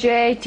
JIT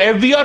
FBR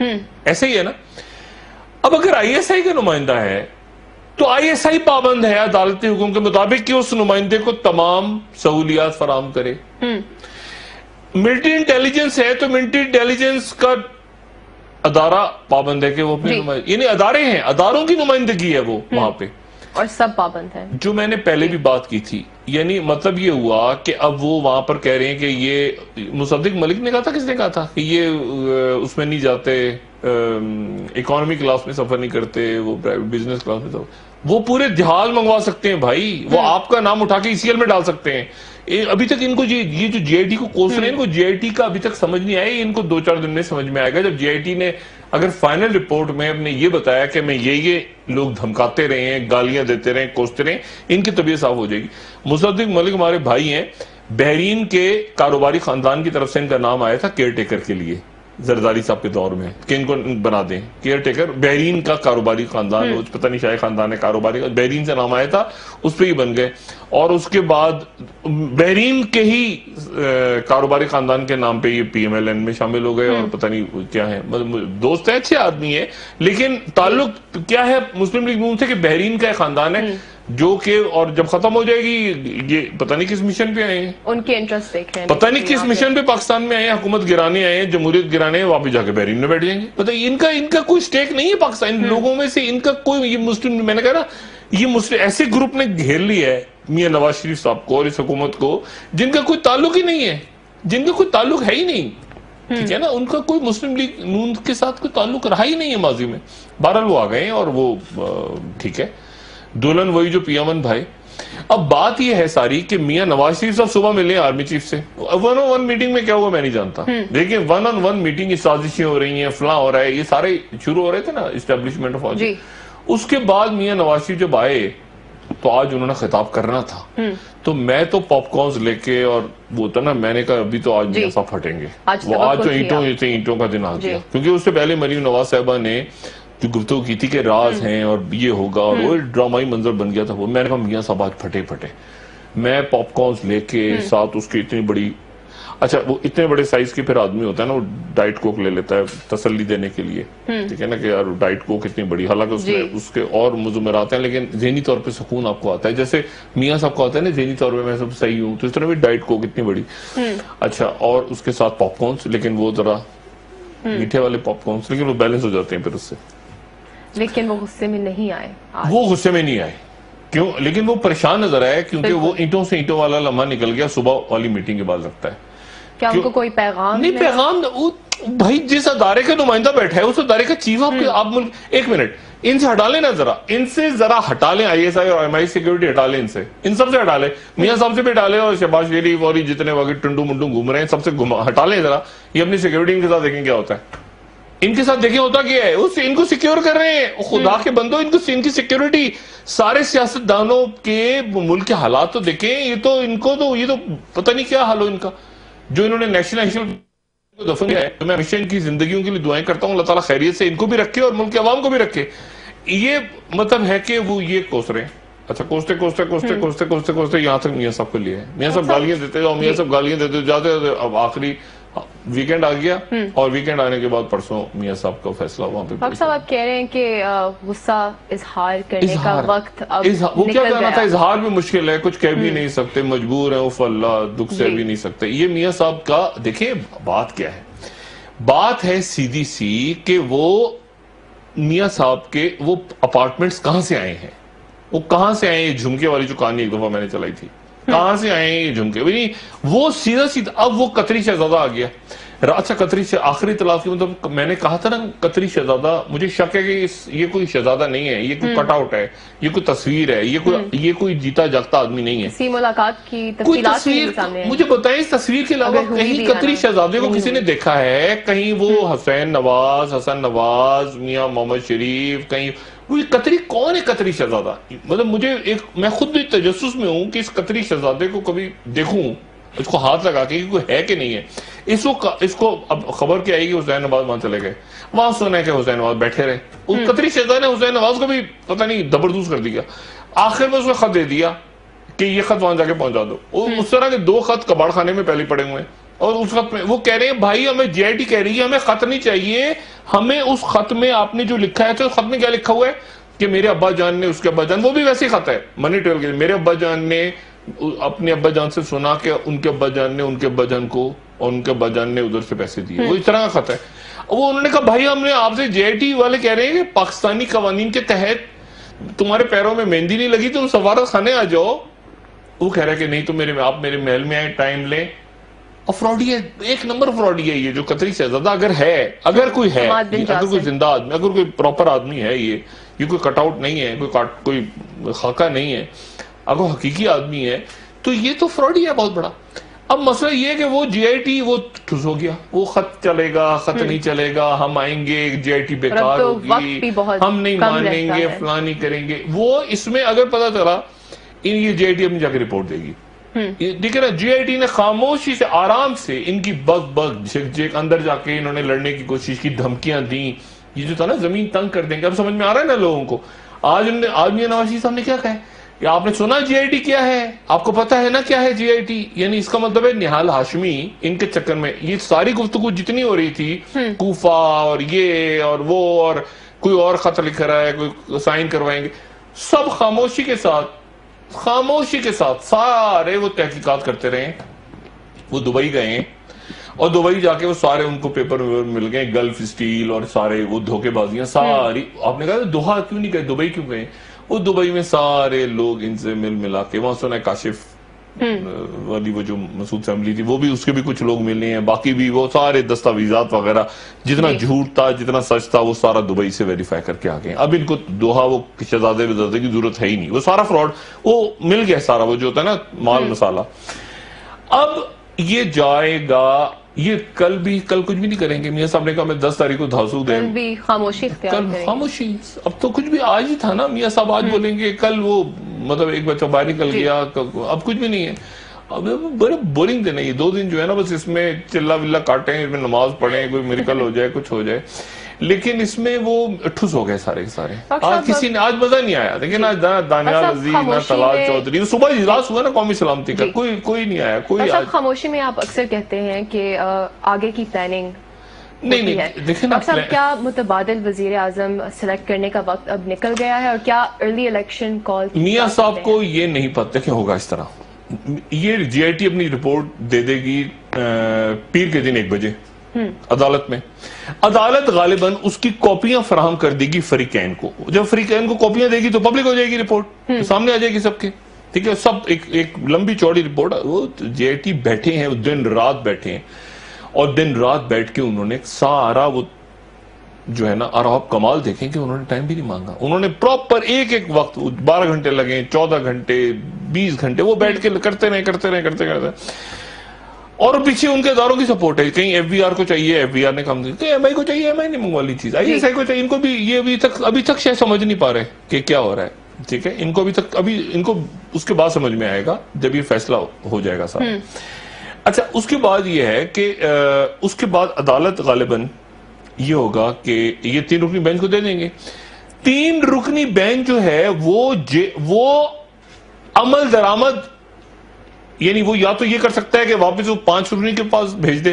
ایسا ہی ہے نا. اب اگر آئی ایس آئی کا نمائندہ ہے تو آئی ایس آئی پابند ہے عدالتی حکم کے مطابق کہ اس نمائندے کو تمام سہولیات فراہم کرے. ملٹری انٹیلیجنس ہے تو ملٹری انٹیلیجنس کا ادارہ پابند ہے کہ وہ اپنے یعنی ادارے ہیں, اداروں کی نمائندگی ہے وہ وہاں پہ, اور سب پابند ہیں. جو میں نے پہلے بھی بات کی تھی, یعنی مطلب یہ ہوا کہ اب وہ وہاں پر کہہ رہے ہیں کہ یہ مصدق ملک نے کہا تھا, کس نے کہا تھا کہ یہ اس میں نہیں جاتے, اکانومی کلاس میں سفر نہیں کرتے, وہ بزنس کلاس میں سفر, وہ پورے جہاز منگوا سکتے ہیں بھائی, وہ آپ کا نام اٹھا کے ECL میں ڈال سکتے ہیں. ابھی تک ان کو یہ جو جی آئی ٹی کو کوس رہے ہیں, ان کو جی آئی ٹی کا ابھی تک سمجھ نہیں آیا, ان کو 2-4 دن میں سمجھ میں آئے گا جب جی آئی ٹی نے اگر فائنل رپورٹ میں نے یہ بتایا کہ میں یہ لوگ دھمکاتے رہے ہیں, گالیاں دیتے رہے, کوستے رہے, ان کی طبیعت صاف ہو جائے گی. مصدق ملک ہمارے بھائی ہیں, بحرین کے کاروباری خاندان کی طرف سے ان کا نام آیا تھا کیئر ٹیکر کے لیے زرداری صاحب کے دور میں, کہ ان کو بنا دیں کیئر ٹیکر. بحرین کا کاروباری خاندان, پتہ نہیں شاید خاندان ہے کاروباری, بحرین سے نام آیا تھا, اس پہ ہی بن گئے. اور اس کے بعد بحرین کے ہی کاروباری خاندان کے نام پہ یہ PMLN میں شامل ہو گئے, اور پتہ نہیں کیا ہے, دوست ہے, اچھے آدمی ہے, لیکن تعلق کیا ہے مسلم لیگ نون سے کہ بحرین کا خاندان ہے جو کہ, اور جب ختم ہو جائے گی یہ پتہ نہیں کس مشن پہ آئے ہیں, ان کے انٹرسٹ دیکھ رہے ہیں, پتہ نہیں کس مشن پہ پاکستان میں آئے ہیں, حکومت گرانے آئے ہیں, جمہوریت گرانے ہیں, واپس جا کے بحرین میں بیٹھ جائیں گے. پتہ ان کا کوئی سٹیک نہیں ہے پاکستان لوگوں میں سے, ان کا کوئی, یہ مسلم, میں نے کہا نا یہ مسلم ایسے گروپ نے گھیر لی ہے میاں نواز شریف صاحب کو اور اس حکومت کو, جن کا کوئی تعلق ہی نہیں ہے, جن کا کوئی تعلق ہے ہی نہیں, ٹھیک ہے نا, ان کا کوئی مسلم لیگ نون کے ساتھ کوئی تعلق رہا ہی نہیں ہے ماضی میں. بہرحال وہ آ گئے ہیں اور وہ ٹھیک ہے, دلہن وہی جو پیامن بھائی. اب بات یہ ہے ساری کہ میاں نواز شریف صاحب صبح ملے ہیں آرمی چیف سے, 1-on-1 میٹنگ میں کیا ہوا میں نہیں جانتا, لیکن 1-on-1 میٹنگ کی سازشیں ہو رہی ہیں, فلاں ہو رہا ہے, یہ سارے شروع ہو رہے تھے نا اسٹیبلشمنٹ آف آل. اس کے بعد میاں نواز شریف جب آئے تو آج انہوں نے خطاب کرنا تھا, تو میں تو پاپ کارنز لے کے, اور وہ تھا نا, میں نے کہا ابھی تو آج میاں صاحب پھٹیں گے, وہ آج تو اینٹوں کا دن آ گیا, کیونکہ اس سے پہلے مریم نواز صاحبہ نے جو گفتگو کی تھی کہ راز ہیں اور یہ ہوگا, اور وہ ڈرامائی منظر بن گیا تھا, وہ میں نے کہا میاں صاحب آج پھٹے. میں پاپ کارنز لے کے ساتھ اس کی اتنی بڑی, اچھا وہ اتنے بڑے سائز کی پھر آدمی ہوتا ہے نا, وہ ڈائٹ کوک لے لیتا ہے تسلی دینے کے لیے, ٹھیک ہے نا, کہ یار ڈائٹ کوک اتنی بڑی, حالانکہ اس کے اور مضمرات ہیں, لیکن ذہنی طور پہ سکون آپ کو آتا ہے, جیسے میاں صاحب کو آتا ہے نا ذہنی طور پہ میں سب صحیح ہوں, تو اس طرح بھی ڈائٹ کوک اتنی بڑی. اچھا, اور اس کے ساتھ پاپ کارنز, لیکن وہ ذرا میٹھے والے پاپ کارنز, لیکن وہ بیلنس ہو جاتے ہیں پھر اس سے. لیکن وہ غصے میں نہیں آئے, وہ غصے میں نہیں آئے, کیوں, لیکن وہ پریشان نظر آئے, کیونکہ وہ اینٹوں سے اینٹوں والا لمحہ نکل گیا صبح والی میٹنگ کے بعد لگتا ہے. کیا ان کو کوئی پیغام نہیں؟ پیغام بھائی, جس ادارے کا نمائندہ بیٹھا ہے اس ادارے کا چیف آپ ملک, ایک منٹ ان سے ہٹا لیں نا, ان سے ذرا ہٹا لیں, آئی ایس آئی اور MI سیکیورٹی ہٹا لیں, ان سب سے ہٹا لیں, میاں صاحب سے بھی ہٹا لیں, اور شہباز شریف اور جتنے وقت ٹنڈو منڈو گھوم رہے ہیں سب سے ہٹا لیں ذرا, یہ اپنی سیکیورٹی ان کے ساتھ دیکھیں کیا ہوتا ہے, ان کے ساتھ دیکھیں ہوتا کیا ہے, ان کو سیکیور کر رہے ہیں, خدا کے بندو ان کی سیکیورٹی, سارے سیاست دانوں کے ملک کے حالات تو دیکھیں, یہ تو پتہ نہیں کیا حال ہو ان کا, جو انہوں نے نیشنل دفن کیا ہے. میں ہمیشہ ان کی زندگیوں کے لیے دعائیں کرتا ہوں, اللہ تعالیٰ خیریت سے ان کو بھی رکھے اور ملک کے عوام کو بھی رکھے. یہ مطلب ہے کہ وہ یہ کوس رہے ہیں, اچھا کوستے یہاں تک میاں صاحب کو لیا ہے, میاں صاحب گالیاں دیتے جاؤ, میاں صاحب گالیاں دیتے جاتے, اب آخری ویکنڈ آ گیا, اور ویکنڈ آنے کے بعد پرسوں میاں صاحب کا فیصلہ وہاں پہ. ڈاکٹر صاحب آپ کہہ رہے ہیں کہ غصہ اظہار کرنے کا وقت اب وہ کیا کہنا تھا, اظہار بھی مشکل ہے, کچھ کہہ بھی نہیں سکتے, مجبور ہیں, اوف اللہ, دکھ سے بھی نہیں سکتے. یہ میاں صاحب کا دیکھیں بات کیا ہے, بات ہے سیدھی سی کہ وہ میاں صاحب کے وہ اپارٹمنٹس کہاں سے آئے ہیں, وہ کہاں سے آئے ہیں, جھمکے والی جو کہانی ایک دفعہ میں نے چلائی تھی, کہاں سے آئے ہیں یہ جھمکے, وہ سیدھا اب وہ قطری شہزادہ آ گیا. اچھا قطری سے آخری طلاق کی, مطلب میں نے کہا تھا نا قطری شہزادہ, مجھے شک ہے کہ یہ کوئی شہزادہ نہیں ہے, یہ کوئی کٹ آؤٹ ہے, یہ کوئی تصویر ہے, یہ کوئی جیتا جاگتا آدمی نہیں ہے. اسی ملاقات کی کوئی تصویر مجھے بتائیں, اس تصویر کے علاوہ کہیں قطری شہزادے کو کسی نے دیکھا ہے, کہیں وہ حسن نواز, میاں محمد شریف, کہیں وہ قطری کون ہے قطری شہزادہ, مطلب مجھے میں خود بھی تجسس میں ہوں کہ اس قطری شہزادے کو کبھی دیکھوں, اس کو ہاتھ لگا کے کوئی ہے کہ نہیں ہے. اس کو اب خبر کیا آئی کہ حسین نواز وہاں چلے گئے, وہاں سنا ہے کہ حسین نواز بیٹھے رہے, اس قطری شہزادے نے حسین نواز کو بھی پتہ نہیں دبردوز کر دیا. آخر میں اس کو خط دے دیا کہ یہ خط وہاں جا کے پہنچا دو. اس طرح کے 2 خط کباڑ خانے میں پہلے پڑے ہوئے ہیں, اور اس خط میں وہ کہہ رہے ہیں بھائی ہمیں جے آئی ٹی کہہ رہی ہے ہمیں خط نہیں چاہیے, ہمیں اس خط میں آپ نے جو لکھا ہے, تو اس خط میں کیا لکھا ہوا ہے کہ میرے ابا جان نے اس کے ابا جان, وہ بھی ویسے خط ہے منی ٹریل کے, میرے ابا جان نے اپنے ابا جان سے سنا کہ ان کے ابا جان نے ان کے ابا جان کو, اور ان کے ابا جان نے ادھر سے پیسے دیے, وہ اس طرح کا خط ہے. وہ انہوں نے کہا بھائی ہم نے آپ سے جے آئی ٹی والے کہہ رہے ہیں کہ پاکستانی قوانین کے تحت تمہارے پیروں میں مہندی نہیں لگی تم سفارت خانے آ جاؤ. وہ کہہ رہا ہے کہ نہیں تو آپ میرے محل میں آئے, ٹائم لیں. اور فراڈی ہے, ایک نمبر فراڈی ہے یہ جو قطری شہزادہ اگر کوئی ہے, اگر کوئی زندہ آدمی, اگر کوئی پراپر آدمی ہے, یہ کوئی کٹ آؤٹ نہیں ہے, کوئی خاکہ نہیں ہے, اگر حقیقی آدمی ہے تو یہ تو فراڈی ہے بہت بڑا. اب مسئلہ یہ ہے کہ وہ جے آئی ٹی وہ ٹھس ہو گیا, وہ خط چلے گا, خط نہیں چلے گا, ہم آئیں گے, جے آئی ٹی بیکار ہوگی, ہم نہیں مانیں گے, فلاں نہیں کریں گے. وہ اس میں اگر پتا چلا یہ جے آئی ٹی اپنی جا کے رپورٹ دے گی. دیکھیں نا جے آئی ٹی نے خاموشی سے آرام سے ان کی اندر جا کے انہوں نے لڑنے کی کوشش کی, دھمکیاں دیں, یہ جو تھا نا زمین تنگ کر دیں گے. اب سمجھ میں آ رہا ہے نا لوگوں کو. آج میاں نواز شریف صاحب نے کیا کہا کہ آپ نے سنا جے آئی ٹی کیا ہے, آپ کو پتا ہے نا کیا ہے جے آئی ٹی, یعنی اس کا مطلب ہے نہال ہاشمی ان کے چکر میں یہ ساری گفتگو جتنی ہو رہی تھی, کوفہ اور یہ اور وہ اور کوئی اور خط لکھ رہا ہے, کوئی سائن کروائیں گے, سب خاموشی کے ساتھ سارے وہ تحقیقات کرتے رہے. وہ دبئی گئے ہیں اور دبئی جا کے وہ سارے ان کو پیپر مل گئے, گلف اسٹیل اور سارے وہ دھوکے بازیاں ساری. آپ نے کہا دوحہ کیوں نہیں گئے, دبئی کیوں گئے؟ وہ دبئی میں سارے لوگ ان سے ملا کے, وہاں سنا کاشف والی وہ جو مسعود فیملی تھی وہ بھی, اس کے بھی کچھ لوگ ملے ہیں, باقی بھی وہ سارے دستاویزات وغیرہ جتنا جھوٹ تھا جتنا سچ تھا وہ سارا دبئی سے ویریفائی کر کے آ گئے. اب ان کو دوحہ وہ شہزادے کی ضرورت ہے ہی نہیں, وہ سارا فراڈ وہ مل گیا سارا, وہ جو ہوتا ہے نا مال مسالہ. اب یہ جائے گا, یہ کل کچھ بھی نہیں کریں گے. میاں صاحب نے کہا میں 10 تاریخ کو دھاسو دیں, کل خاموشی. اب تو کچھ بھی آج ہی تھا نا, میاں صاحب آج بولیں گے, کل وہ مطلب ایک بچہ باہر نکل گیا, اب کچھ بھی نہیں ہے. اب بڑے بورنگ دن ہے یہ 2 دن جو ہے نا, بس اس میں چلا ولا کاٹیں, اس میں نماز پڑھیں, کوئی میریکل ہو جائے, کچھ ہو جائے. لیکن اس میں وہ ٹھس ہو گئے سارے کے سارے. آج کسی نے آج مزہ نہیں آیا. دیکھیں نا دانیال عزیز, نہ طلال چودھری, صبح اجلاس ہوا نا قومی سلامتی کا, کوئی نہیں آیا. کوئی خاموشی میں آپ اکثر کہتے ہیں کہ آگے کی پلاننگ نہیں دیکھیں نا, کیا متبادل وزیر اعظم سلیکٹ کرنے کا وقت اب نکل گیا ہے, اور کیا ارلی الیکشن کال میاں صاحب کو یہ نہیں پتا کہ ہوگا اس طرح. یہ جے آئی ٹی اپنی رپورٹ دے دے گی پیر کے دن 1 بجے عدالت میں. عدالت غالباً اس کی کاپیاں فراہم کر دے گی فریقین کو. جب فریقین کو کاپیاں دے گی تو پبلک ہو جائے گی, رپورٹ سامنے آ جائے گی سب کے, ٹھیک ہے, سب ایک لمبی چوڑی رپورٹ. وہ جے آئی ٹی بیٹھے ہیں, دن رات بیٹھے ہیں, اور دن رات بیٹھ کے انہوں نے سارا وہ جو ہے نا, اور آپ کمال دیکھیں کہ انہوں نے ٹائم بھی نہیں مانگا. انہوں نے پراپر ایک وقت 12 گھنٹے لگے, 14 گھنٹے, 20 گھنٹے وہ بیٹھ کے کرتے رہے. اور پیچھے ان کے اداروں کی سپورٹ ہے. کہیں ایف بی آر کو چاہیے, ایف بی آر نے کم کہیں ایم آئی کو چاہیے, ایم آئی نے منگوا لی چیز, آئی ایس آئی کو چاہیے. ان کو بھی یہ ابھی تک شاید سمجھ نہیں پا رہے کہ کیا ہو رہا ہے, ٹھیک ہے. ان کو ان کو اس کے بعد سمجھ میں آئے گا جب یہ فیصلہ ہو جائے گا سارا. اچھا, اس کے بعد یہ ہے کہ اس کے بعد عدالت غالباً یہ ہوگا کہ یہ 3 رکنی بینچ کو دے دیں گے. 3 رکنی بینچ جو ہے وہ عمل درآمد, یعنی وہ یا تو یہ کر سکتا ہے کہ واپس وہ 5 رکنی کے پاس بھیج دے,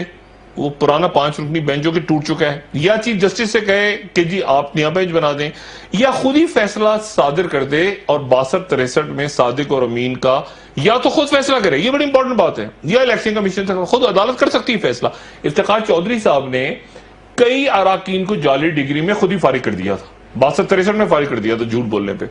وہ پرانا 5 رکنی بینچ جو کہ ٹوٹ چکا ہے, یا چیف جسٹس سے کہے کہ جی آپ نیا بینچ بنا دیں, یا خود ہی فیصلہ صادر کر دے. اور 62-63 میں صادق اور امین کا یا تو خود فیصلہ کرے, یہ بڑی امپورٹنٹ بات ہے, یا الیکشن کمیشن سے خود عدالت کر سکتی ہے فیصلہ. افتخار چودھری صاحب نے کئی اراکین کو جعلی ڈگری میں خود ہی فارغ کر دیا تھا, 62-63 میں فارغ کر دیا تھا جھوٹ بولنے پہ.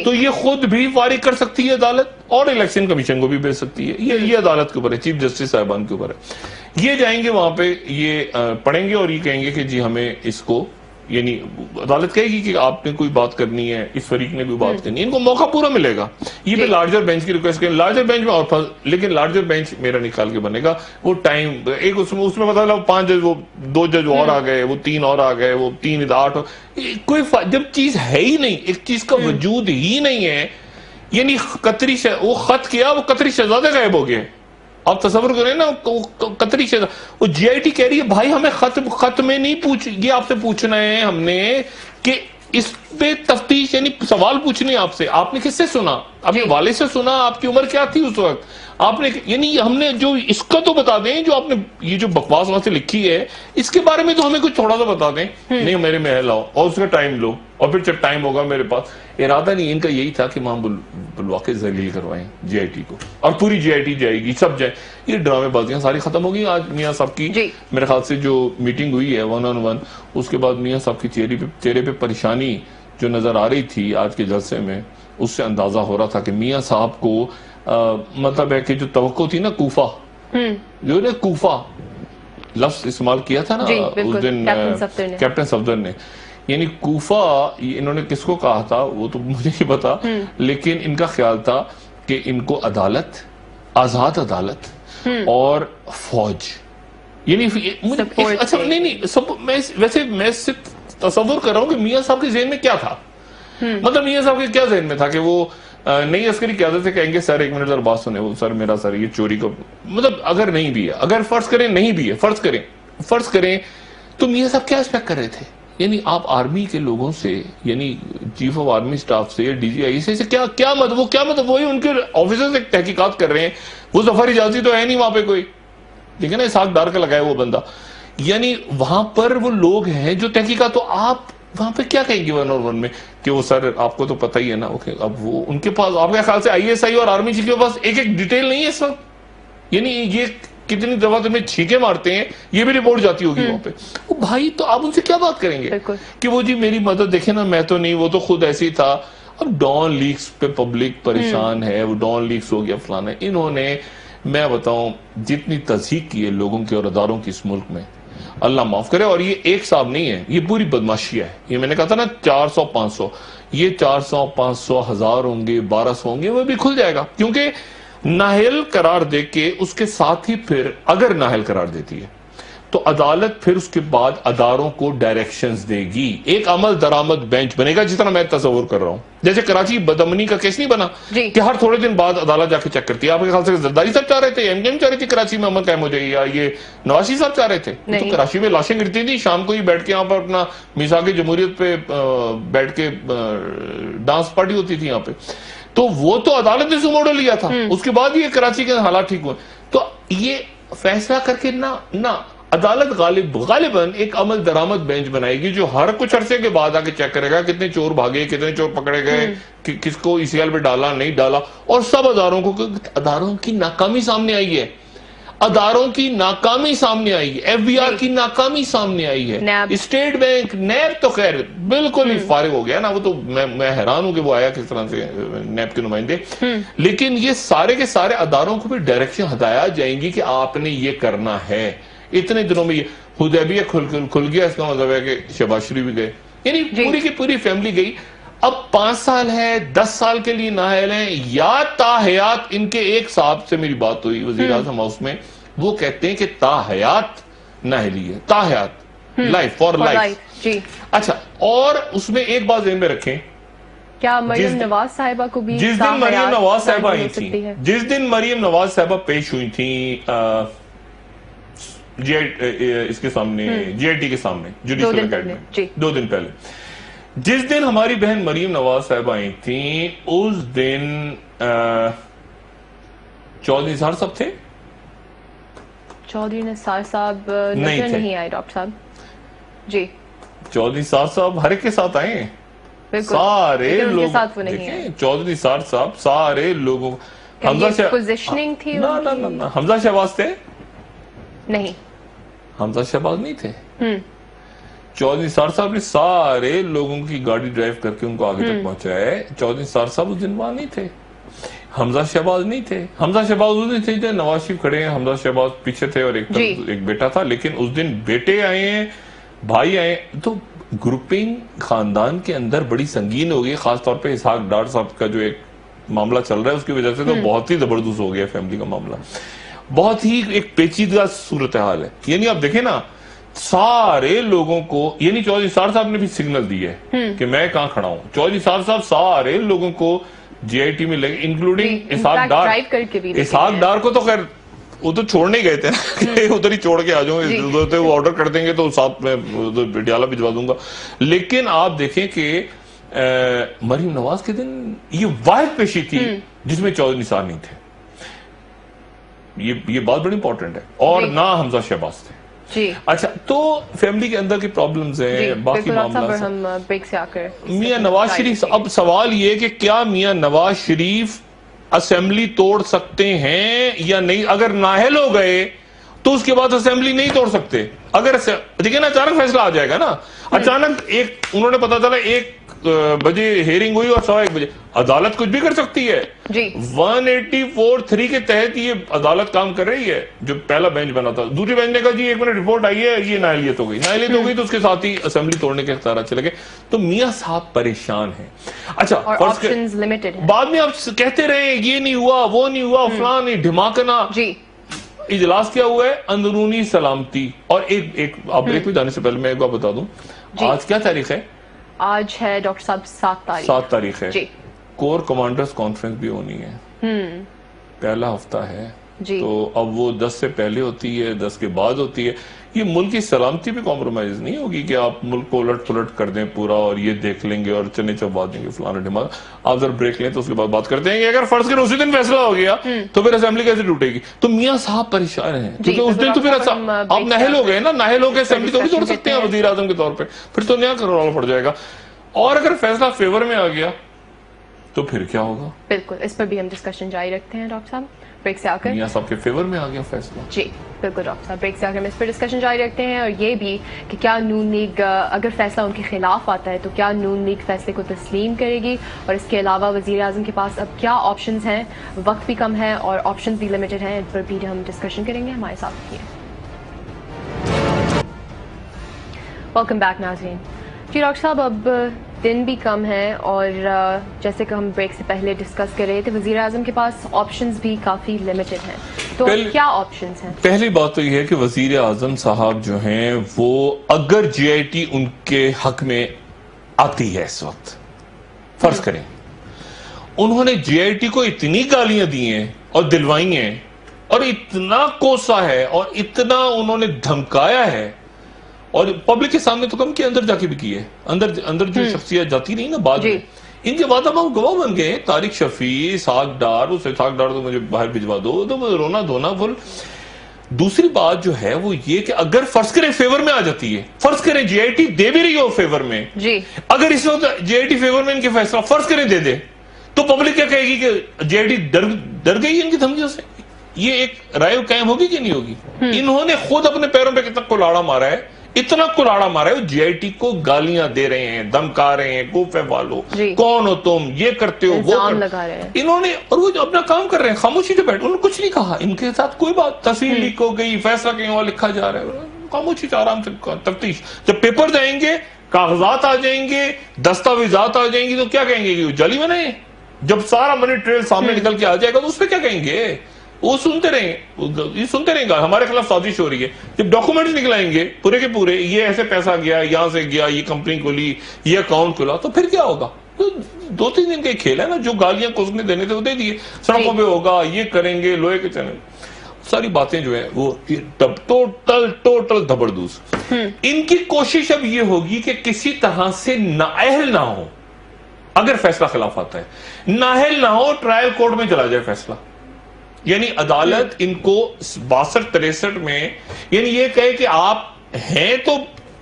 تو یہ خود بھی فارغ کر سکتی ہے عدالت, اور الیکشن کمیشن کو بھی بھیج سکتی ہے. یہ عدالت کے اوپر ہے, چیف جسٹس صاحبان کے اوپر ہے. یہ جائیں گے وہاں پہ, یہ پڑھیں گے اور یہ کہیں گے کہ جی ہمیں اس کو, یعنی عدالت کہے گی کہ آپ نے کوئی بات کرنی ہے, اس فریق نے کوئی بات کرنی ہے, ان کو موقع پورا ملے گا. یہ پہ لارجر بینچ کی ریکویسٹ کریں, لارجر بینچ میں اور لیکن لارجر بینچ میرا نکال کے بنے گا. وہ ٹائم ایک اس میں مطلب 5 جج, وہ 2 جج اور آ گئے, وہ 3 اور آ گئے, وہ 3 8, کوئی جب چیز ہے ہی نہیں, ایک چیز کا وجود ہی نہیں ہے, یعنی قطری وہ خط کیا, وہ قطری شہزادے غائب ہو گئے. آپ تصور کریں نا, قطری شہزادہ, وہ جے آئی ٹی کہہ رہی ہے بھائی ہمیں خط میں نہیں یہ آپ سے پوچھنا ہے ہم نے کہ اس پہ تفتیش یعنی سوال پوچھنے آپ سے، آپ نے کس سے سنا؟ اپنے والد سے سنا؟ آپ کی عمر کیا تھی اس وقت؟ آپ نے یعنی ہم نے جو اس کا تو بتا دیں، جو آپ نے یہ جو بکواس وہاں سے لکھی ہے اس کے بارے میں تو ہمیں کچھ تھوڑا سا بتا دیں. نہیں میرے محل آؤ اور اس کا ٹائم لو، اور پھر جب ٹائم ہوگا میرے پاس. ارادہ نہیں ان کا یہی تھا کہ وہاں بلوا کے ذلیل کروائیں جی آئی ٹی کو، اور پوری جی آئی ٹی جائے گی، سب جائے. یہ ڈرامے بازیاں ساری ختم ہو گئی. آج میاں صاحب کی میرے خیال سے جو میٹنگ ہوئی ہے 1-on-1، اس کے بعد میاں صاحب کی چہرے پہ پریشانی جو نظر آ رہی تھی آج کے جلسے میں، اس سے اندازہ ہو رہا تھا کہ میاں صاحب کو مطلب ہے کہ جو توقع تھی نا، کوفہ جو نے کوفہ لفظ استعمال کیا تھا نا اس دن کیپٹن صفدر نے، یعنی کوفہ انہوں نے کس کو کہا تھا وہ تو مجھے نہیں پتا، لیکن ان کا خیال تھا کہ ان کو عدالت، آزاد عدالت اور فوج، یعنی اچھا نہیں ویسے میں صرف تصور کر رہا ہوں کہ میاں صاحب کے ذہن میں کیا تھا. مطلب میاں صاحب کے کیا ذہن میں تھا کہ وہ نئی عسکری قیادت سے کہیں گے سر ایک منٹ ذرا بات سنیں، وہ سر میرا سر یہ چوری کو، مطلب اگر نہیں بھی ہے، اگر فرض کریں نہیں بھی ہے، فرض کریں تو میاں صاحب کیا ایکسپیکٹ کر رہے تھے؟ یعنی آپ آرمی کے لوگوں سے، یعنی چیف آف آرمی سٹاف سے، ڈی جی آئی سے کیا مطلب وہی ان کے آفیسر سے تحقیقات کر رہے ہیں. وہ ظفر اجازی تو ہے نہیں وہاں پہ کوئی، ٹھیک ہے نا، اسحاق ڈار کا لگایا وہ بندہ. یعنی وہاں پر وہ لوگ ہیں جو تحقیقات، تو آپ وہاں پہ کیا کہیں گے 1-on-1 میں کہ وہ سر آپ کو تو پتہ ہی ہے نا. اوکے، اب وہ ان کے پاس آپ کے خیال سے آئی ایس آئی اور آرمی چیف کے پاس ایک ڈیٹیل نہیں ہے اس وقت؟ یعنی یہ کتنی دفعہ تمہیں چھینکے مارتے ہیں یہ بھی رپورٹ جاتی ہوگی وہاں پہ. وہ بھائی تو آپ ان سے کیا بات کریں گے کہ وہ جی میری مدد دیکھیں نا، میں تو نہیں، وہ تو خود ایسی تھا. اب ڈان لیکس پہ پبلک پریشان ہے، وہ ڈان لیکس ہو گیا فلانا. انہوں نے، میں بتاؤں، جتنی تذہیق کی ہے لوگوں کی اور اداروں کی اس ملک میں، اللہ معاف کرے. اور یہ ایک صاحب نہیں ہے، یہ پوری بدماشی ہے. یہ میں نے کہا تھا نا 400-500، یہ 400-500 ہزار ہوں گے، 1200 ہوں گے، وہ بھی کھل جائے گا. کیونکہ نااہل قرار دے کے اس کے ساتھ ہی پھر اگر نااہل قرار دیتی ہے تو عدالت پھر اس کے بعد اداروں کو ڈائریکشنز دے گی. ایک عمل درآمد بینچ بنے گا، جس طرح میں تصور کر رہا ہوں. جیسے کراچی بدامنی کا کیس نہیں بنا کہ ہر تھوڑے دن بعد عدالت جا کے چیک کرتی ہے. آپ کے خیال سے زرداری صاحب چاہ رہے تھے، ایم چاہ رہی تھی کراچی میں امن قائم ہو جائے، یا یہ نواز صاحب چاہ رہے تھے؟ تو کراچی میں لاشیں گرتی تھی، شام کو ہی بیٹھ کے یہاں پر اپنا میثاق جمہوریت پہ بیٹھ کے ڈانس پارٹی ہوتی تھی یہاں پہ. تو وہ تو عدالت نے سموڈو لیا تھا، اس کے بعد یہ کراچی کے حالات ٹھیک ہوئے. تو یہ فیصلہ کر کے نہ عدالت غالباً ایک عمل درآمد بینچ بنائے گی جو ہر کچھ عرصے کے بعد آ کے چیک کرے گا کتنے چور بھاگے، کتنے چور پکڑے گئے، کس کو ای سی ایل پہ ڈالا نہیں ڈالا. اور سب اداروں کی ناکامی سامنے آئی ہے، اداروں کی ناکامی سامنے آئی ہے، ایف بی آر کی ناکامی سامنے آئی ہے، اسٹیٹ بینک، نیب تو خیر بالکل ہی فارغ ہو گیا نا. وہ تو میں حیران ہوں کہ وہ آیا کس طرح سے نیب کے نمائندے. لیکن یہ سارے کے سارے اداروں کو بھی ڈائریکشن ہدایات جائیں گی کہ آپ نے یہ کرنا ہے. اتنے دنوں میں یہ حدیبیہ کھل گیا، اس کا مطلب ہے کہ شہباز شریف بھی گئے، یعنی پوری کی پوری فیملی گئی. اب 5 سال ہے، 10 سال کے لیے نااہل ہیں یا تاحیات. ان کے ایک صاحب سے میری بات ہوئی وزیر اعظم ہاؤس میں، وہ کہتے ہیں کہ تاحیات نااہلی ہے، تاحیات، لائف فار لائف. اچھا، اور اس میں ایک بات ذہن میں رکھیں، کیا مریم نواز صاحبہ کو بھی جس دن مریم نواز صاحبہ آئی تھی، جس دن مریم نواز صاحبہ پیش ہوئی تھی اس کے سامنے، جی آئی ٹی کے سامنے، جوڈیشل اکیڈمی، 2 دن پہلے، جس دن ہماری بہن مریم نواز صاحب آئی تھیں، اس دن چودھری نثار صاحب تھے؟ چودھری نثار صاحب نظر نہیں آئے ڈاکٹر صاحب. جی چودھری نثار صاحب ہر ایک کے ساتھ آئے ہیں، سارے لوگ دیکھیں. چودھری نثار صاحب سارے لوگوں، پوزیشننگ تھی، حمزہ شہباز تھے؟ نہیں، حمزہ شہباز نہیں تھے. چودھری نثار صاحب نے سارے لوگوں کی گاڑی ڈرائیو کر کے ان کو آگے تک پہنچایا ہے. چودھری نثار صاحب اس دن وہاں نہیں تھے، حمزہ شہباز نہیں تھے. حمزہ شہباز اس دن تھے جو نواز شریف کھڑے ہیں، حمزہ شہباز پیچھے تھے اور ایک بیٹا تھا. لیکن اس دن بیٹے آئے ہیں، بھائی آئے، تو گروپنگ خاندان کے اندر بڑی سنگین ہو گئی. خاص طور پہ اسحاق ڈار صاحب کا جو ایک معاملہ چل رہا ہے اس کی وجہ سے تو بہت ہی زبردست ہو گیا فیملی کا معاملہ. بہت ہی ایک پیچیدہ صورتحال ہے. یعنی آپ دیکھیں نا، سارے لوگوں کو، یعنی چودھری نثار صاحب نے بھی سگنل دی ہے کہ میں کہاں کھڑا ہوں. چودھری نثار صاحب سارے لوگوں کو جی آئی ٹی میں لگے، انکلوڈنگ اسحاق ڈار. اسحاق ڈار کو تو خیر وہ تو چھوڑنے گئے تھے نا ادھر ہی چھوڑ کے آ جاؤں وہ آرڈر کر دیں گے تو ساتھ میں پٹیالہ بھجوا دوں گا. لیکن آپ دیکھیں کہ مریم نواز کے دن یہ واحد پیشی تھی جس میں چودھری نثار نہیں تھے. یہ بات بڑی امپورٹنٹ ہے. اور نہ حمزہ شہباز تھے. جی اچھا تو فیملی کے اندر کی پرابلمز ہیں, باقی معاملات. میاں نواز شریف, اب سوال یہ کہ کیا میاں نواز شریف اسمبلی توڑ سکتے ہیں یا نہیں؟ اگر نااہل ہو گئے تو اس کے بعد اسمبلی نہیں توڑ سکتے. اگر دیکھیں نا اچانک فیصلہ آ جائے گا نا, اچانک ایک انہوں نے پتا چلا 1 بجے ہیرنگ ہوئی اور 1:15 بجے, عدالت کچھ بھی کر سکتی ہے. 184(3) کے تحت یہ عدالت کام کر رہی ہے, جو پہلا بینچ بنا تھا. دوسری بینچ نے کہا جی 1 منٹ رپورٹ آئی ہے, یہ نااہلیت ہو گئی تو اس کے ساتھ ہی اسمبلی توڑنے کے اختیارات چلے گئے. تو میاں صاحب پریشان ہیں. اچھا بعد میں آپ کہتے رہے یہ نہیں ہوا, وہ نہیں ہوا, فلاں نہیں, دھماکنا. اجلاس کیا ہوا ہے؟ اندرونی سلامتی. اور ایک آپ بریک میں جانے سے پہلے میں ایک بات بتا دوں, آج کیا تاریخ ہے؟ آج ہے ڈاکٹر صاحب 7 تاریخ ہے. کور کمانڈرز کانفرنس بھی ہونی ہے, پہلا ہفتہ ہے. تو اب وہ 10 سے پہلے ہوتی ہے, 10 کے بعد ہوتی ہے. یہ ملک کی سلامتی پہ کمپرومائز نہیں ہوگی کہ آپ ملک کو الٹ پلٹ کر دیں پورا اور یہ دیکھ لیں گے اور چنے چبا دیں گے فلانا ڈھماکا. آپ ذرا بریک لیں تو اس کے بعد بات کرتے ہیں کہ اگر فرض کریں اسی دن فیصلہ ہو گیا تو پھر اسمبلی کیسے ٹوٹے گی؟ تو میاں صاحب پریشان ہیں کیونکہ اس دن تو پھر آپ نااہل ہو گئے نا, نااہل ہو کے اسمبلی تو بھی توڑ سکتے ہیں وزیر اعظم کے طور پہ, پھر تو نیا کروانا پڑ جائے گا. اور اگر فیصلہ فیور میں آ گیا تو پھر کیا ہوگا؟ بالکل, اس پر بھی ہم ڈسکشن جاری رکھتے ہیں ڈاکٹر صاحب بریک سے آ کر. میاں صاحب کے فیور میں آ گیا فیصلہ. جی بالکل ڈاکٹر صاحب, بریک سے آ کر ہم اس پر ڈسکشن جاری رکھتے ہیں. اور یہ بھی کہ کیا نون لیگ اگر فیصلہ ان کے خلاف آتا ہے تو کیا نون لیگ فیصلے کو تسلیم کرے گی؟ اور اس کے علاوہ وزیر اعظم کے پاس اب کیا آپشنز ہیں؟ وقت بھی کم ہے اور آپشنز بھی لمیٹڈ ہیں, ان پر بھی ہم ڈسکشن کریں گے. ہمارے ساتھ رہیے. ویلکم بیک ناظرین. جی ڈاکٹر صاحب, اب دن بھی کم ہے اور جیسے کہ ہم بریک سے پہلے ڈسکس کر رہے تھے وزیر اعظم کے پاس آپشنز بھی کافی لمیٹڈ ہیں, تو کیا آپشنز ہیں؟ پہلی بات تو یہ ہے کہ وزیر اعظم صاحب جو ہیں وہ اگر جی آئی ٹی ان کے حق میں آتی ہے اس وقت, فرض کریں انہوں نے جی آئی ٹی کو اتنی گالیاں دی ہیں اور دلوائی ہیں اور اتنا کوسا ہے اور اتنا انہوں نے دھمکایا ہے, اور پبلک کے سامنے تو کم کے اندر جا کے بھی کی ہے, اندر جو شخصیت جاتی نہیں نا بعد میں, ان کے بعد اب ہم گواہ بن گئے. طارق شفیع, ساکھ ڈار, اسے ساکھ ڈار تو مجھے باہر بھجوا دو, تو رونا دھونا فل. دوسری بات جو ہے وہ یہ کہ اگر فرض کریں فیور میں آ جاتی ہے, فرض کریں جی آئی ٹی دے بھی رہی ہو فیور میں, اگر اس وقت جی آئی ٹی فیور میں ان کے فیصلہ فرض کریں دے دے, تو پبلک کیا کہے گی کہ جی آئی ٹی ڈر گئی ان کی دھمکیوں سے؟ یہ ایک رائے قائم ہوگی کہ نہیں ہوگی؟ انہوں نے خود اپنے پیروں پہ کتنا کلاڑا مارا ہے, اتنا کلاڑا مارا ہے, وہ جی آئی ٹی کو گالیاں دے رہے ہیں, دھمکا رہے ہیں, کوفے والو, کون ہو تم, یہ کرتے ہو, وہ لگا رہے ہیں انہوں نے, اور وہ جو اپنا کام کر رہے ہیں خاموشی سے بیٹھ, انہوں نے کچھ نہیں کہا, ان کے ساتھ کوئی بات, تصویر لیک ہو گئی, فیصلہ کہیں اور لکھا جا رہا ہے, خاموشی سے آرام سے تفتیش. جب پیپر جائیں گے, کاغذات آ جائیں گے, دستاویزات آ جائیں گی, تو کیا کہیں گے کہ جعلی میں نہیں؟ جب سارا منی ٹریل سامنے نکل کے آ جائے گا تو اس پہ کیا کہیں گے؟ وہ سنتے رہیں گا ہمارے خلاف سازش ہو رہی ہے. جب ڈاکومنٹس نکلائیں گے پورے کے پورے, یہ ایسے پیسہ گیا, یہاں سے گیا, یہ کمپنی کھولی, یہ اکاؤنٹ کھولا, تو پھر کیا ہوگا؟ 2-3 دن کا کھیل ہے نا, جو گالیاں کوسنے دینے تھے وہ دے دیے, سڑکوں پہ ہوگا, یہ کریں گے, لوہے کے چنے, ساری باتیں جو ہیں وہ ٹوٹل دبردوز. ان کی کوشش اب یہ ہوگی کہ کسی طرح سے نااہل نہ ہو. اگر فیصلہ خلاف آتا ہے, نااہل نہ ہو, ٹرائل کورٹ میں چلا جائے فیصلہ, یعنی عدالت ان کو 62-63 میں یعنی یہ کہے کہ آپ ہیں تو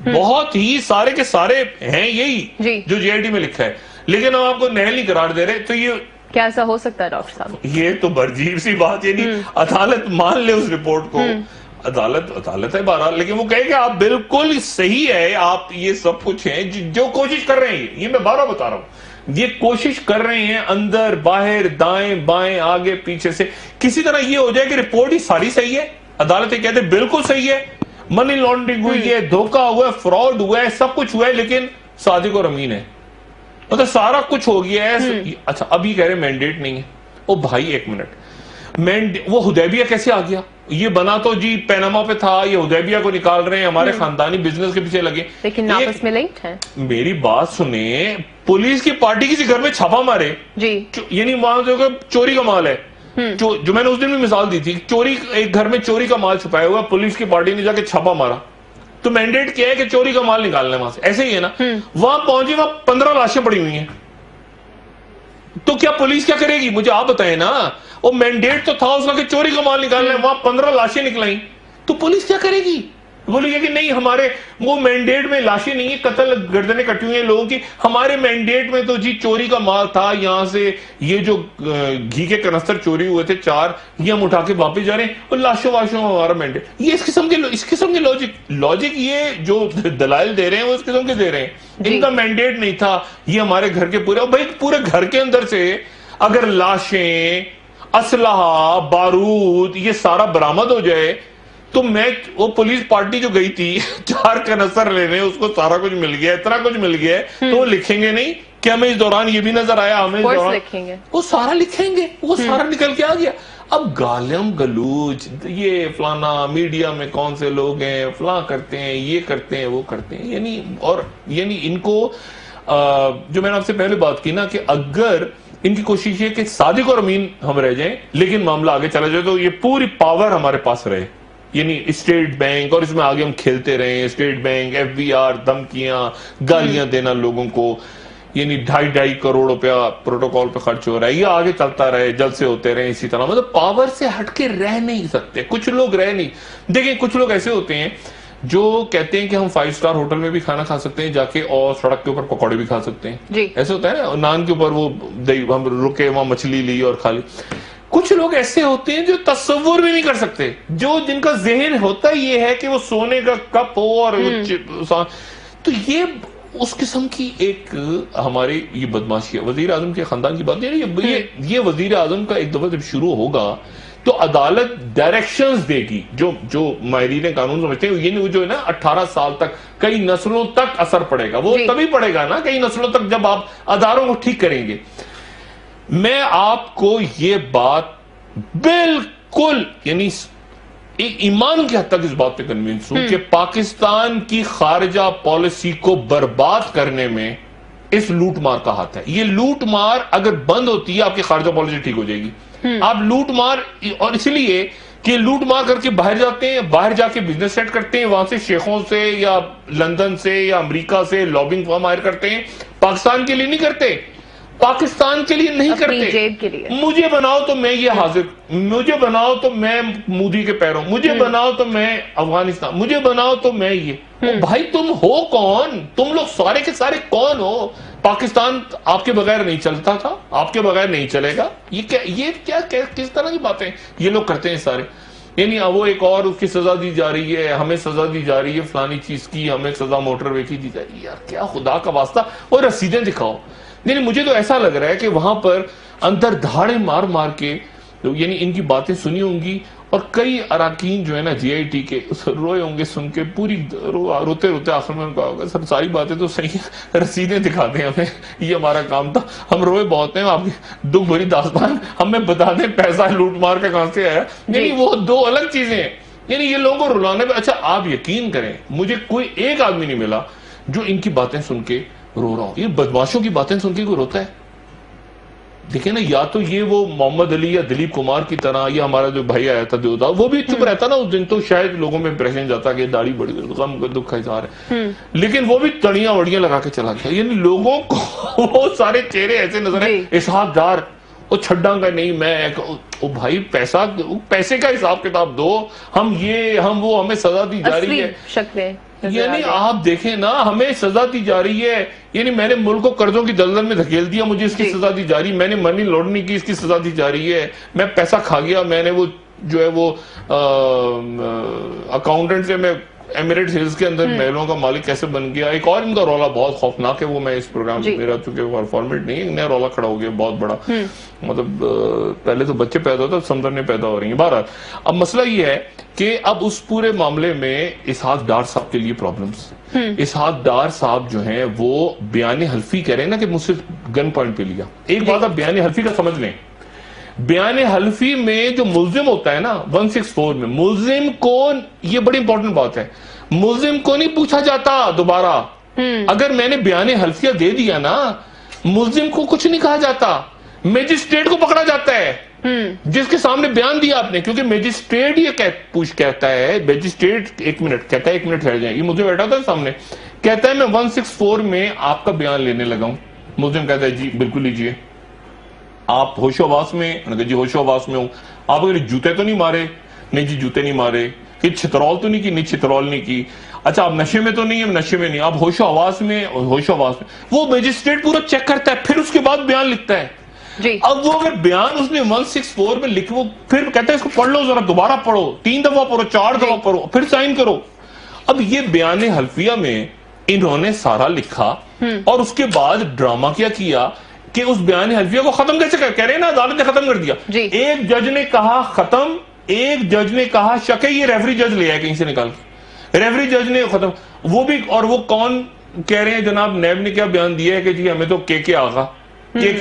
بہت ہی سارے کے سارے ہیں یہی جو جی آئی ٹی میں لکھا ہے, لیکن ہم آپ کو نااہل نہیں قرار دے رہے. تو یہ کیا ایسا ہو سکتا ہے ڈاکٹر صاحب؟ یہ تو عجیب سی بات, یعنی عدالت مان لے اس رپورٹ کو, عدالت ہے بہرحال, لیکن وہ کہے کہ آپ بالکل صحیح ہے, آپ یہ سب کچھ ہیں جو کوشش کر رہے ہیں, یہ میں بارہ بتا رہا ہوں, یہ کوشش کر رہے ہیں اندر باہر دائیں بائیں آگے پیچھے سے کسی طرح یہ ہو جائے کہ رپورٹ ہی ساری صحیح ہے, عدالت یہ کہتے ہیں بالکل صحیح ہے, منی لانڈرنگ ہوئی ہے, دھوکہ ہوا ہے, فراڈ ہوا ہے, سب کچھ ہوا ہے, لیکن صادق اور امین ہے, مطلب سارا کچھ ہو گیا ہے. اچھا اب یہ کہہ رہے مینڈیٹ نہیں ہے. او بھائی ایک منٹ, وہ حدیبیہ کیسے آ گیا؟ یہ بنا تو جی پیناما پہ تھا, یہ حدیبیہ کو نکال رہے ہیں, ہمارے خاندانی بزنس کے پیچھے لگے, لیکن آپس میں لنکڈ ہیں. میری بات سنیں, پولیس کی پارٹی کسی گھر میں چھاپا مارے, یعنی وہاں جو چوری کا مال ہے, جو میں نے اس دن بھی مثال دی تھی، چوری، ایک گھر میں چوری کا مال چھپایا ہوا، پولیس کی پارٹی نے جا کے چھاپا مارا، تو مینڈیٹ کیا ہے کہ چوری کا مال نکالنا ہے وہاں سے. ایسے ہی ہے نا، وہاں پہنچی، وہاں 15 لاشیں پڑی ہوئی ہیں، تو کیا پولیس کیا کرے گی؟ مجھے آپ بتائیں نا. وہ مینڈیٹ تو تھا اس کا کہ چوری کا مال نکالنا ہے، وہاں 15 لاشیں نکلائیں، تو پولیس کیا کرے گی؟ بولے گی کہ نہیں، ہمارے وہ مینڈیٹ میں لاشیں نہیں ہیں، قتل گردنیں کٹی ہوئی ہیں لوگوں کی، ہمارے مینڈیٹ میں تو جی چوری کا مال تھا، یہاں سے یہ جو گھی کے کنستر چوری ہوئے تھے 4، یہ ہم اٹھا کے واپس جا رہے ہیں، اور لاشوں واشوں ہمارا مینڈیٹ. یہ اس قسم کے لاجک یہ جو دلائل دے رہے ہیں وہ اس قسم کے دے رہے ہیں. ان کا مینڈیٹ نہیں تھا، یہ ہمارے گھر کے پورے، بھائی پورے گھر کے اندر سے اگر لاشیں، اسلحہ، بارود، یہ سارا برآمد ہو جائے تو وہ پولیس پارٹی جو گئی تھی 4 کنسر لینے، اس کو سارا کچھ مل گیا، اتنا کچھ مل گیا، تو وہ لکھیں گے نہیں کہ ہمیں اس دوران یہ بھی نظر آیا، ہمیں اس دوران وہ سارا لکھیں گے، وہ سارا نکل کے آ گیا. اب گالم گلوچ، یہ فلانا میڈیا میں کون سے لوگ ہیں، فلاں کرتے ہیں، یہ کرتے ہیں، وہ کرتے ہیں، یعنی ان کو جو میں نے آپ سے پہلے بات کی نا کہ اگر ان کی کوشش ہے کہ صادق اور امین ہم رہ جائیں لیکن معاملہ آگے چلا جائے تو یہ پوری پاور ہمارے پاس رہے، یعنی اسٹیٹ بینک، اور اس میں آگے ہم کھیلتے رہیں، state bank, F B R, دھمکیاں، گالیاں دینا لوگوں کو، یعنی 2.5 کروڑ روپیہ پروٹوکول پہ خرچ ہو رہا ہے، یہ آگے چلتا رہے، جلسے ہوتے رہے اسی طرح. مطلب پاور سے ہٹ کے رہ نہیں سکتے کچھ لوگ، رہ نہیں. دیکھیں کچھ لوگ ایسے ہوتے ہیں جو کہتے ہیں کہ ہم 5 اسٹار ہوٹل میں بھی کھانا کھا سکتے ہیں جا کے، اور سڑک کے اوپر پکوڑے بھی کھا سکتے ہیں. ایسے ہوتا ہے نا، نان کے اوپر وہ ہم رکے وہاں مچھلی لی اور کھا لی. کچھ لوگ ایسے ہوتے ہیں جو تصور بھی نہیں کر سکتے، جن کا ذہن ہوتا یہ ہے کہ وہ سونے کا کپ ہو اور تو یہ اس قسم کی ایک ہماری یہ بدماشی ہے. وزیر اعظم کے خاندان کی بات یہ وزیر اعظم کا ایک دفعہ جب شروع ہوگا تو عدالت ڈائریکشنز دے گی، جو ماہرین قانون سمجھتے ہیں، یہ جو ہے نا 18 سال تک کئی نسلوں تک اثر پڑے گا، وہ تبھی پڑے گا نا کئی نسلوں تک جب آپ اداروں کو ٹھیک کریں گے. میں آپ کو یہ بات بالکل یعنی ایمان کی حد تک اس بات پہ کنوینس ہوں کہ پاکستان کی خارجہ پالیسی کو برباد کرنے میں اس لوٹ مار کا ہاتھ ہے. یہ لوٹ مار اگر بند ہوتی ہے آپ کی خارجہ پالیسی ٹھیک ہو جائے گی. آپ لوٹ مار، اور اس لیے کہ لوٹ مار کر کے باہر جاتے ہیں، باہر جا کے بزنس سیٹ کرتے ہیں، وہاں سے شیخوں سے یا لندن سے یا امریکہ سے لابنگ فارم ہائر کرتے ہیں. پاکستان کے لیے نہیں کرتے، پاکستان کے لیے نہیں کرتے. مجھے بناؤ تو میں یہ حاضر، مجھے بناؤ تو میں مودی کے پیروں، مجھے بناؤ تو میں افغانستان، مجھے بناؤ تو میں یہ. بھائی تم ہو کون؟ تم لوگ سارے کے سارے کون ہو؟ پاکستان آپ کے بغیر نہیں چلتا تھا، آپ کے بغیر نہیں چلے گا. یہ کیا کس طرح کی باتیں یہ لوگ کرتے ہیں سارے. یعنی وہ ایک اور اس کی سزا دی جا رہی ہے، ہمیں سزا دی جا رہی ہے فلانی چیز کی، ہمیں سزا موٹر وے کی دی جا رہی ہے. یار کیا خدا کا واسطہ، اور رسیدیں دکھاؤ. یعنی مجھے تو ایسا لگ رہا ہے کہ وہاں پر اندر دھاڑے مار مار کے یعنی ان کی باتیں سنی ہوں گی، اور کئی اراکین جو ہے نا جی آئی ٹی کے روئے ہوں گے سن کے، پوری روتے روتے آخر میں ان کا ہوگا سر ساری باتیں تو صحیح ہیں، رسیدیں دکھا دیں ہمیں، یہ ہمارا کام تھا، ہم روئے بہت ہیں، آپ کی دکھ بھری داستان ہمیں بتا دیں پیسہ لوٹ مار کے کہاں سے آیا. یعنی وہ دو الگ چیزیں ہیں. یعنی یہ لوگوں کو رلانے پہ. اچھا آپ یقین کریں مجھے کوئی ایک آدمی نہیں ملا جو ان کی باتیں سن کے رو رہا ہوں. یہ بدماشوں کی باتیں سن کے کوئی روتا ہے؟ دیکھیں نا، یا تو یہ وہ محمد علی یا دلیپ کمار کی طرح، یا ہمارا جو بھائی آیا تھا دیوتا، وہ بھی چپ رہتا نا اس دن تو شاید لوگوں میں امپریشن جاتا کہ داڑھی بڑی غم دکھ کا اظہار ہے، لیکن وہ بھی تڑیاں وڑیاں لگا کے چلا گیا. یعنی لوگوں کو وہ سارے چہرے ایسے نظر ہیں، اسحاق ڈار وہ چھڈاں گا نہیں میں، بھائی پیسے کا حساب کتاب دو، ہم وہ ہمیں سزا دی جا رہی ہے. یعنی آپ دیکھیں نا، ہمیں سزا دی جا رہی ہے. یعنی میں نے ملک کو قرضوں کی دلدل میں دھکیل دیا، مجھے اس کی سزا دی جا رہی ہے. میں نے منی لانڈرنگ کی، اس کی سزا دی جا رہی ہے. میں پیسہ کھا گیا، میں نے وہ جو ہے وہ اکاؤنٹنٹ سے میں ایمریٹس ہلز کے اندر محلوں کا مالک کیسے بن گیا. ایک اور ان کا رولا بہت خوفناک ہے، وہ میں اس پروگرام میرا چونکہ فارمیٹ نہیں ہے، نیا رولا کھڑا ہو گیا بہت بڑا. مطلب پہلے تو بچے پیدا ہوتا، سمندریں پیدا ہو رہی ہیں. بہرحال اب مسئلہ یہ ہے کہ اب اس پورے معاملے میں اسحاق ڈار صاحب کے لیے پرابلمز. اسحاق ڈار صاحب جو ہیں وہ بیان حلفی کہہ رہے ہیں نا کہ مجھ سے گن پوائنٹ پہ لیا. ایک بات آپ بیان حلفی کا سمجھ لیں، بیان حلفی میں جو ملزم ہوتا ہے نا 164 میں، ملزم کو، یہ بڑی امپورٹنٹ بات ہے، ملزم کو نہیں پوچھا جاتا دوبارہ. اگر میں نے بیان حلفیہ دے دیا نا، ملزم کو کچھ نہیں کہا جاتا، میجسٹریٹ کو پکڑا جاتا ہے. جس کے سامنے بیان دیا آپ نے, کیونکہ میجسٹریٹ یہ کہتا ہے, میجسٹریٹ ایک منٹ ٹھہر جائیں, یہ مجھے بیٹھا تھا سامنے, کہتا ہے میں 164 میں آپ کا بیان لینے لگا ہوں. ملزم کہتا ہے جی بالکل لیجئے. آپ ہوش و حواس میں؟ جی ہوش و حواس میں ہوں. آپ اگر جوتے تو نہیں مارے؟ نہیں جی جوتے نہیں مارے. کہ چھترول تو نہیں کی؟ نہیں چھترول نہیں کی. اچھا آپ نشے میں تو نہیں ہے؟ نشے میں نہیں. آپ ہوش و حواس میں؟ ہوش و حواس میں. وہ میجسٹریٹ پورا چیک کرتا ہے, پھر اس کے بعد بیان لکھتا ہے. اب وہ اگر بیان اس نے 164 میں لکھ, وہ پھر کہتا ہے اس کو پڑھ لو ذرا, دوبارہ پڑھو, 3 دفعہ پڑھو, 4 دفعہ پڑھو, پھر سائن کرو. اب یہ بیان حلفیہ میں انہوں نے سارا لکھا اور اس کے بعد ڈرامہ کیا کہ اس بیان حلفیہ کو ختم کیسے کہہ رہے ہیں نا, عدالت نے ختم کر دیا. ایک جج نے کہا ختم, ایک جج نے کہا شکے یہ ریفری جج لے آئے کہیں سے نکال کے, ریفری جج نے ختم. وہ بھی, اور وہ کون کہہ رہے ہیں جناب نیب نے کیا بیان دیا ہے کہ جی ہمیں تو کے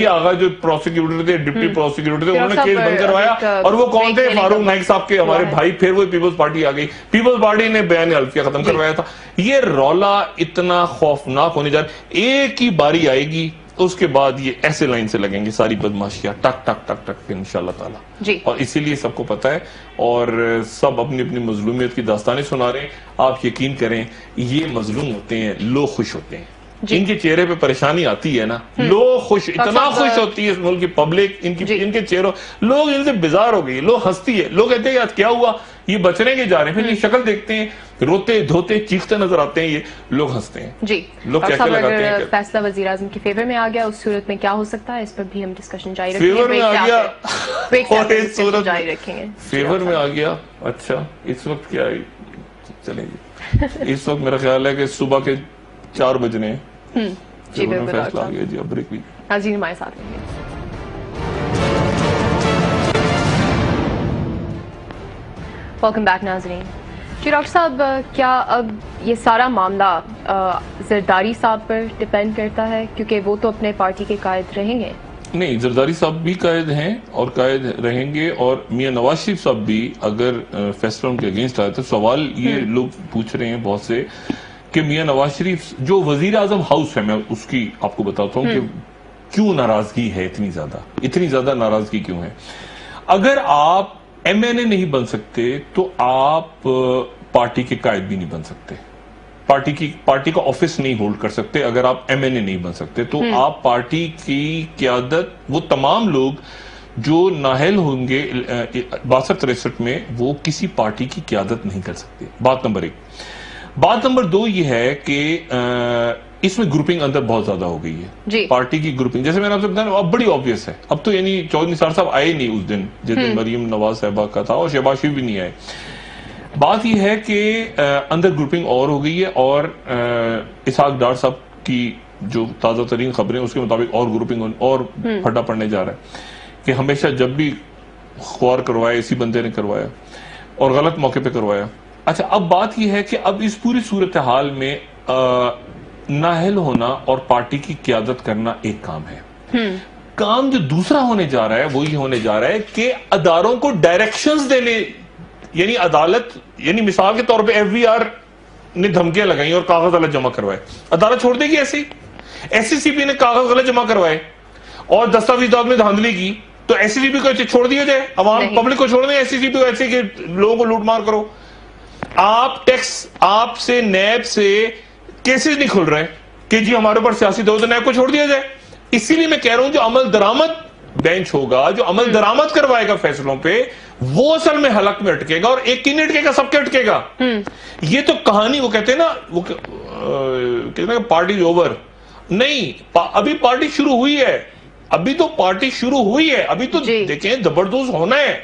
آغا جو پروسیکیوٹر تھے, ڈپٹی پروسیکیوٹر تھے, انہوں نے کیس بند کروایا. اور وہ کون تھے؟ فاروق نائک صاحب کے ہمارے بھائی. پھر وہ پیپلز پارٹی آ گئی, پیپلز پارٹی نے بیان حلفیہ ختم کروایا تھا. یہ رولا اتنا خوفناک ہونے جا رہا ہے. ایک ہی باری آئے گی, اس کے بعد یہ ایسے لائن سے لگیں گے ساری بدماشیاں, ٹک ٹک ٹک ٹک انشاءاللہ تعالی. اور اسی لیے سب کو پتا ہے, اور سب اپنی اپنی مظلومیت کی داستانیں سنا رہے ہیں. آپ یقین کریں یہ مظلوم ہوتے ہیں, لوگ خوش ہوتے ہیں. ان کے چہرے پہ پریشانی آتی ہے نا, لوگ خوش, اتنا خوش ہوتی ہے اس ملک کی پبلک, ان کے چہروں, لوگ ان سے بیزار ہو گئی, لوگ ہنستی ہے. لوگ کہتے ہیں یار کیا ہوا, یہ بچنے کے جا رہے ہیں, پھر یہ شکل دیکھتے ہیں, روتے دھوتے چیختے نظر آتے ہیں, یہ لوگ ہنستے ہیں. جی لوگ کہتے لگاتے ہیں فیصلہ وزیر اعظم کے فیور میں آ گیا, اس صورت میں کیا ہو سکتا ہے, اس پر بھی ہم ڈسکشن جاری رکھیں گے. فیور میں آ گیا, جاری رکھیں گے. فیور میں آ گیا. اچھا اس وقت کیا ہے, چلیں جی, اس وقت میرا خیال ہے کہ صبح کے 4 بجنے ہیں. جی بالکل فیصلہ آ گیا جی. اب بریک بھی ناظرین ہمارے ساتھ رہیں گے. ویلکم بیک ناظرین. جی ڈاکٹر صاحب, کیا اب یہ سارا معاملہ زرداری صاحب پر ڈیپینڈ کرتا ہے, کیونکہ وہ تو اپنے پارٹی کے قائد رہیں گے؟ نہیں, زرداری صاحب بھی قائد ہیں اور قائد رہیں گے, اور میاں نواز شریف صاحب بھی اگر فیصلہ ان کے اگینسٹ آئے تو سوال یہ لوگ پوچھ رہے ہیں بہت سے کہ میاں نواز شریف جو وزیر اعظم ہاؤس ہے, میں اس کی آپ کو بتاتا ہوں کہ کیوں ناراضگی ہے, اتنی زیادہ ناراضگی کیوں ہے. اگر آپ ایم این اے نہیں بن سکتے تو آپ پارٹی کے قائد بھی نہیں بن سکتے, پارٹی کا آفس نہیں ہولڈ کر سکتے. اگر آپ ایم این اے نہیں بن سکتے تو آپ پارٹی کی قیادت, وہ تمام لوگ جو نااہل ہوں گے 62-63 میں, وہ کسی پارٹی کی قیادت نہیں کر سکتے. بات نمبر 1. بات نمبر 2 یہ ہے کہ اس میں گروپنگ اندر بہت زیادہ ہو گئی ہے. پارٹی کی گروپنگ, جیسے میں نے آپ سے بتایا, اب بڑی آبویس ہے. اب تو یعنی چودھری نثار صاحب آئے نہیں اس دن جس دن مریم نواز صاحبہ کا تھا, اور شہباز شریف بھی نہیں آئے. بات یہ ہے کہ اندر گروپنگ اور ہو گئی ہے, اور اسحاق ڈار صاحب کی جو تازہ ترین خبریں اس کے مطابق اور گروپنگ اور پھڈا پڑنے جا رہا ہے کہ ہمیشہ جب بھی خوار کروایا اسی بندے نے کروایا, اور غلط موقع پہ کروایا. اچھا اب بات یہ ہے کہ اب اس پوری صورتحال میں نااہل ہونا اور پارٹی کی قیادت کرنا ایک کام ہے. کام جو دوسرا ہونے جا رہا ہے وہ یہ ہونے جا رہا ہے کہ اداروں کو ڈائریکشنز دینے, یعنی عدالت, یعنی مثال کے طور پہ ایف بی آر نے دھمکیاں لگائیں اور کاغذ غلط جمع کروائے, عدالت چھوڑ دے گی ایسے ہی؟ ایس سی سی پی نے کاغذ غلط جمع کروائے اور دستاویزات میں دھاندلی کی, تو ایس سی سی پی کو چھوڑ دیا جائے؟ عوام پبلک کو چھوڑ دیں ایس سی سی پی کو ایسے کہ لوگوں کو لوٹ مار کرو؟ آپ ٹیکس, آپ سے نیب سے کیسز نہیں کھل رہے کہ جی ہمارے اوپر سیاسی دو, تو نیب کو چھوڑ دیا جائے. اسی لیے میں کہہ رہا ہوں جو عمل درآمد بینچ ہوگا, جو عمل درآمد کروائے گا فیصلوں پہ, وہ اصل میں حلق میں اٹکے گا, اور ایک ہی نہیں اٹکے گا, سب کے اٹکے گا. یہ تو کہانی, وہ کہتے ہیں نا, وہ کہتے ہیں پارٹی اوور نہیں, ابھی پارٹی شروع ہوئی ہے, ابھی تو پارٹی شروع ہوئی ہے, ابھی تو دیکھیں زبردست ہونا ہے.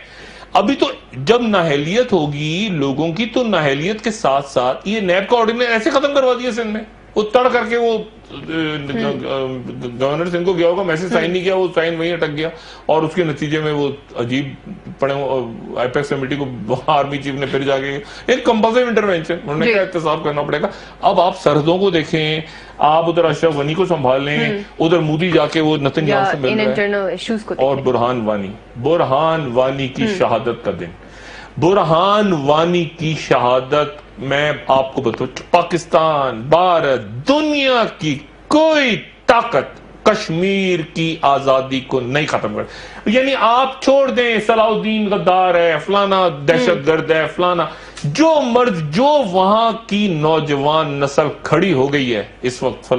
ابھی تو جب نااہلیت ہوگی لوگوں کی, تو نااہلیت کے ساتھ ساتھ یہ نیب کا آرڈیننس ایسے ختم کروا دیا سندھ میں, وہ تڑ کر کے وہ گورنر سندھ کو گیا ہوگا, میسج سائن نہیں کیا, وہ سائن وہیں اٹک گیا, اور اس کے نتیجے میں وہ عجیب پڑے ایپیکس کمیٹی کو آرمی چیف نے پھر جا کے ایک کمپلسری انٹرونشن, انہوں نے کہا احتساب کرنا پڑے گا. اب آپ سرحدوں کو دیکھیں, آپ ادھر اشرف غنی کو سنبھال لیں, ادھر مودی جا کے وہ نتنیاہو سے مل رہے ہیں, اور برہان وانی کی شہادت کا دن, برہان وانی کی شہادت, میں آپ کو بتاؤں, پاکستان, بھارت, دنیا کی کوئی طاقت کشمیر کی آزادی کو نہیں ختم کر. یعنی آپ چھوڑ دیں صلاح الدین غدار ہے، فلانا دہشت گرد ہے، فلانا، جو مرد جو وہاں کی نوجوان نسل کھڑی ہو گئی ہے اس وقت،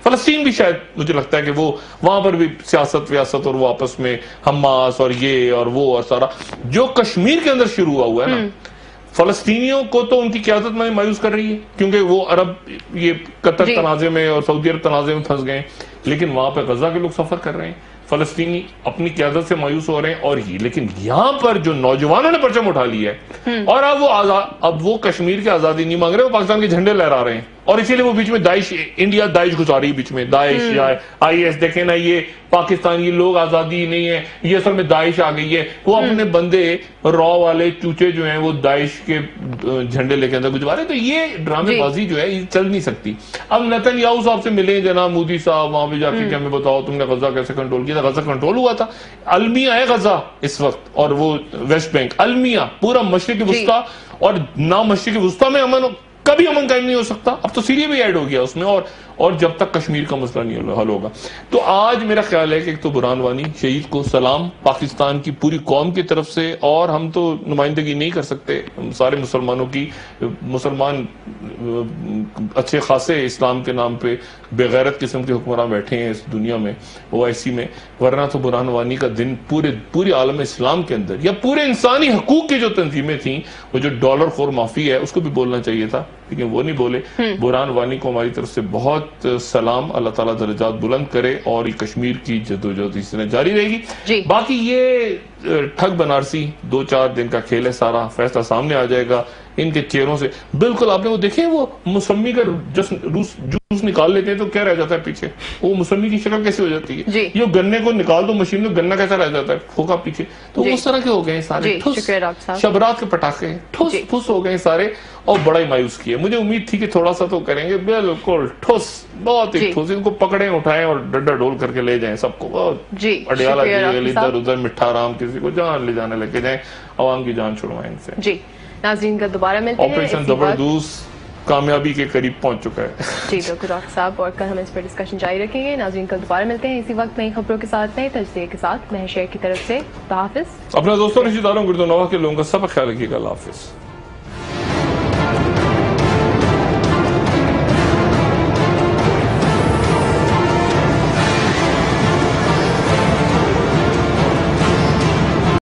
فلسطین بھی شاید مجھے لگتا ہے کہ وہ وہاں پر بھی سیاست ویاست اور وہ آپس میں حماس اور یہ اور وہ اور سارا جو کشمیر کے اندر شروع ہوا ہے نا، فلسطینیوں کو تو ان کی قیادت میں مایوس کر رہی ہے، کیونکہ وہ عرب یہ قطر تنازع میں اور سعودی عرب تنازع میں پھنس گئے، لیکن وہاں پہ غزہ کے لوگ سفر کر رہے ہیں، فلسطینی اپنی قیادت سے مایوس ہو رہے ہیں. اور یہ لیکن یہاں پر جو نوجوانوں نے پرچم اٹھا لیا ہے اور اب وہ کشمیر کی آزادی نہیں مانگ رہے، وہ پاکستان کے جھنڈے لہرا رہے ہیں، اور اسی لیے وہ بیچ میں داعش، انڈیا داعش گھسا رہی ہے بیچ میں، داعش یا آئی ایس، دیکھیں نا یہ پاکستانی لوگ آزادی نہیں ہے، یہ اصل میں داعش آ گئی ہے. وہ اپنے بندے را والے چوچے جو ہیں وہ داعش کے جھنڈے لے کے اندر گھسوا رہے. تو یہ ڈرامے بازی جو ہے یہ چل نہیں سکتی. اب نتن یاہو صاحب سے ملے جناب مودی صاحب وہاں پہ جا کے کہ ہمیں بتاؤ تم نے غزہ کیسے کنٹرول کیا تھا. غزہ کنٹرول ہوا تھا، المیہ ہے غزہ اس وقت، اور وہ ویسٹ بینک، المیہ پورا مشرق وسطیٰ، اور نہ مشرق وسطیٰ میں امن، کبھی امن قائم نہیں ہو سکتا. اب تو سیریا بھی ایڈ ہو گیا اس میں، اور جب تک کشمیر کا مسئلہ نہیں حل ہوگا. تو آج میرا خیال ہے کہ ایک تو برہان وانی شہید کو سلام پاکستان کی پوری قوم کی طرف سے، اور ہم تو نمائندگی نہیں کر سکتے سارے مسلمانوں کی، مسلمان اچھے خاصے اسلام کے نام پہ بے غیرت قسم کے حکمراں بیٹھے ہیں اس دنیا میں OIC میں، ورنہ تو برہان وانی کا دن پورے عالم اسلام کے اندر یا پورے انسانی حقوق کی جو تنظیمیں تھیں، وہ جو ڈالر خور مافی ہے اس کو بھی بولنا چاہیے تھا، لیکن وہ نہیں بولے. برہان وانی کو ہماری طرف سے بہت سلام، اللہ تعالیٰ درجات بلند کرے، اور یہ کشمیر کی جدوجہد اس طرح جاری رہے گی. باقی یہ ٹھگ بنارسی 2-4 دن کا کھیل ہے، سارا فیصلہ سامنے آ جائے گا ان کے چہروں سے. بالکل آپ نے وہ دیکھیں، وہ موسمی کا جوس نکال لیتے ہیں تو کیا رہ جاتا ہے پیچھے، وہ موسمی کی شکل کیسے ہو جاتی ہے، یہ گنے کو نکال دو مشین میں، گنا کیسا رہ جاتا ہے پھوکا پیچھے. تو اس طرح کے ہو گئے سارے ٹھوس، شبرات کے پٹاخے ٹھوس پھوس ہو گئے سارے، اور بڑا ہی مایوس کیا. مجھے امید تھی کہ تھوڑا سا تو کریں گے، بالکل ٹھوس، بہت ہی ٹھوس. ان کو پکڑیں اٹھائیں اور ڈڈا ڈول کر کے لے جائیں سب کو، بہت اڈیالہ جیل ادھر ادھر، مٹھا رام کسی کو جان لے جانے لے کے جائیں، عوام کی جان چھڑوائیں ان سے. جی ناظرین کا دوبارہ ملتے ہیں. آپریشن زبردوست کامیابی کے قریب پہنچ چکا ہے. جی بالکل ڈاکٹر صاحب، اور کل ہم اس پر ڈسکشن جاری رکھیں گے. ناظرین کل دوبارہ ملتے ہیں اسی وقت نئی خبروں کے ساتھ، نئے تجزیے کے ساتھ. میں شیخ کی طرف سے خدا حافظ. اپنے دوستوں رشتہ داروں گردو نواح کے لوگوں کا سب خیال رکھیے گا. اللہ حافظ.